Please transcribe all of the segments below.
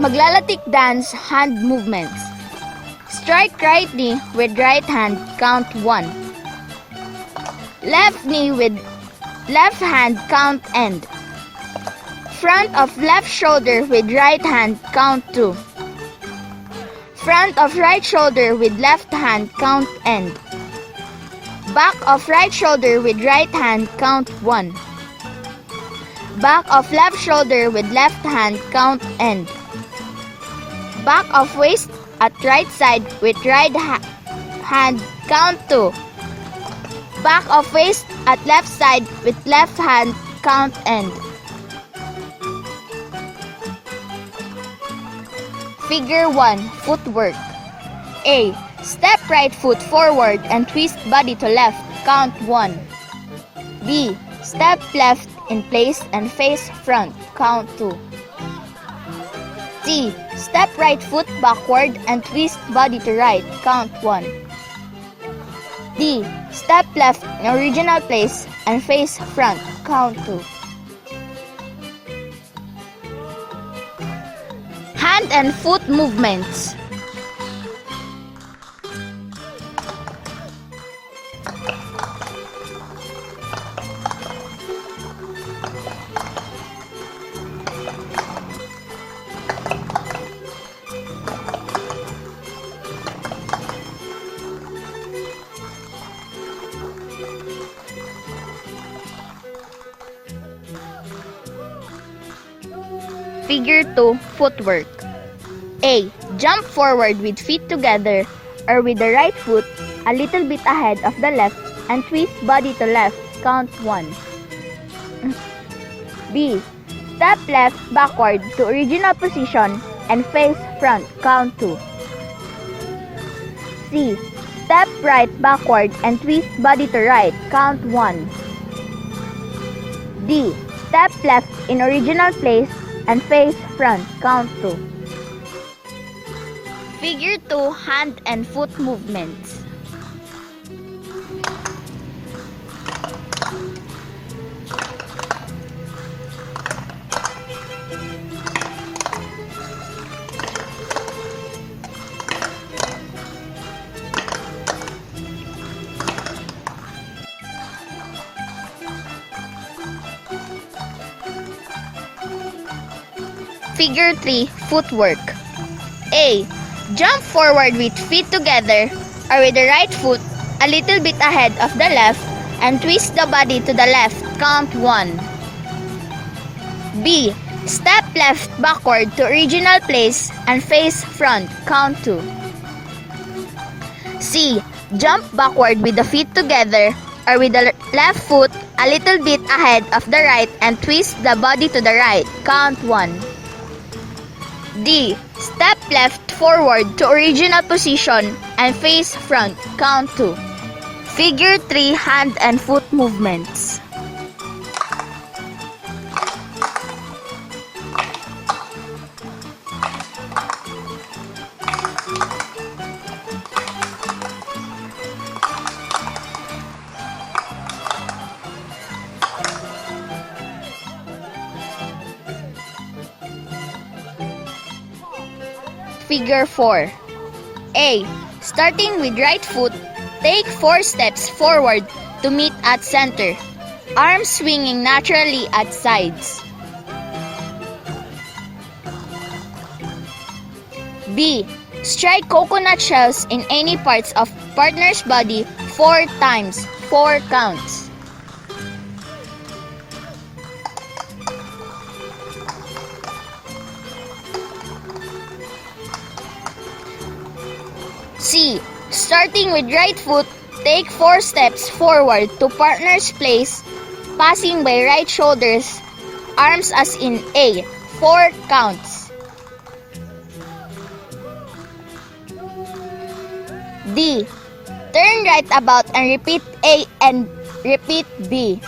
Maglalatik dance hand movements. Strike right knee with right hand, count 1. Left knee with left hand, count end. Front of left shoulder with right hand, count 2. Front of right shoulder with left hand, count end. Back of right shoulder with right hand, count 1. Back of left shoulder with left hand, count end. Back of waist at right side with right hand, count 2. Back of waist at left side with left hand, count end. Figure 1, footwork. A. Step right foot forward and twist body to left, count 1. B. Step left in place and face front, count 2. C. Step right foot backward and twist body to right, count 1. D. Step left in original place and face front, count 2. Hand and foot movements. Figure 2, footwork. A. Jump forward with feet together or with the right foot a little bit ahead of the left and twist body to left, count 1. B. Step left backward to original position and face front, count 2. C. Step right backward and twist body to right, count 1. D. Step left in original place and face front, count 2. Figure 2, hand and foot movements. Figure 3, footwork. A. Jump forward with feet together or with the right foot a little bit ahead of the left and twist the body to the left, count 1. B. Step left backward to original place and face front, count 2. C. Jump backward with the feet together or with the left foot a little bit ahead of the right and twist the body to the right, count 1. D. Step left forward to original position and face front, count 2. Figure 3, hand and foot movements. Figure 4. A. Starting with right foot, take 4 steps forward to meet at center. Arms swinging naturally at sides. B. Strike coconut shells in any parts of partner's body 4 times, 4 counts. C. Starting with right foot, take 4 steps forward to partner's place, passing by right shoulders, arms as in A, 4 counts. D. Turn right about and repeat A and repeat B.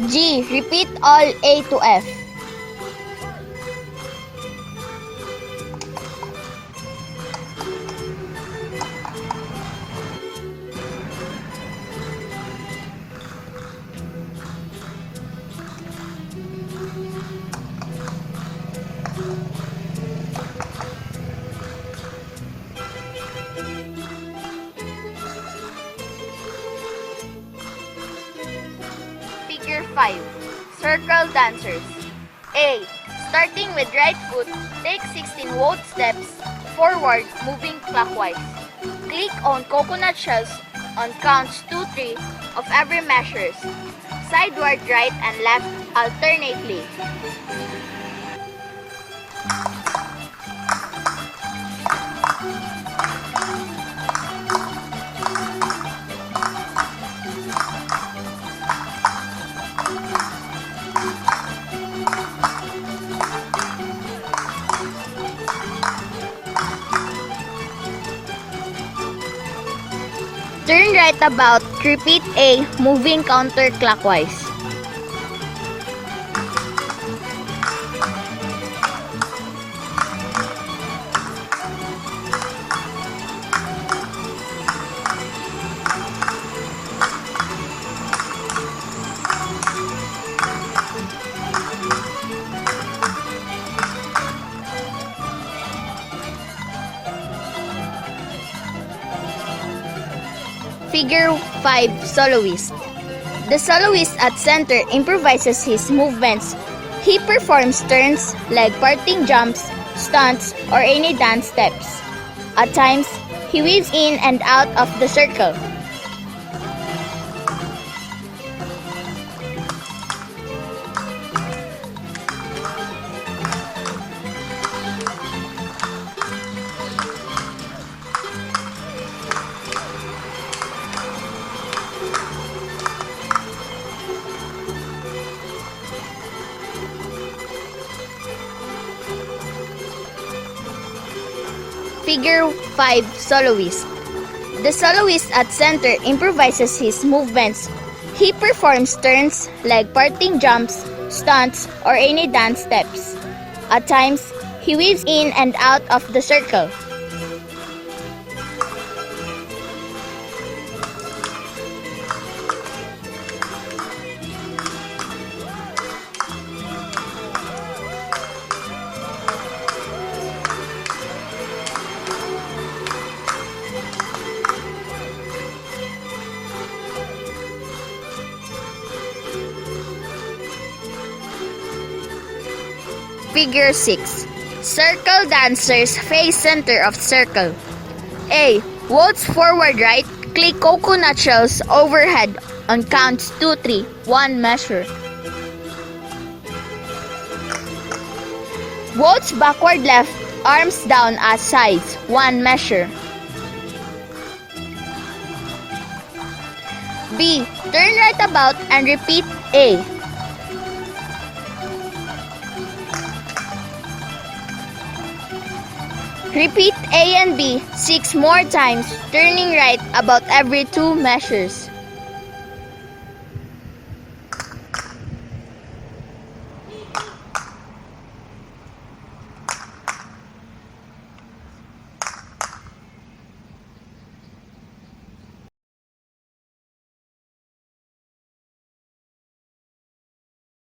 G. Repeat all A to F. circle dancers. A. Starting with right foot, take 16 wall steps forward, moving clockwise. Click on coconut shells on counts 2-3 of every measures. Sideward right and left alternately. Turn right about, repeat A, moving counterclockwise. Figure 5 Soloist. The soloist at center improvises his movements. He performs turns, leg parting jumps, stunts, or any dance steps. At times, he weaves in and out of the circle. Figure 5 Soloist. The soloist at center improvises his movements. He performs turns, leg parting jumps, stunts, or any dance steps. At times, he weaves in and out of the circle. Figure 6. Circle dancers face center of circle. A. Waltz forward right, click coconut shells overhead on counts 2-3, 1 measure. Waltz backward left, arms down at sides, 1 measure. B. Turn right about and repeat A. Repeat A and B 6 more times, turning right about every 2 measures.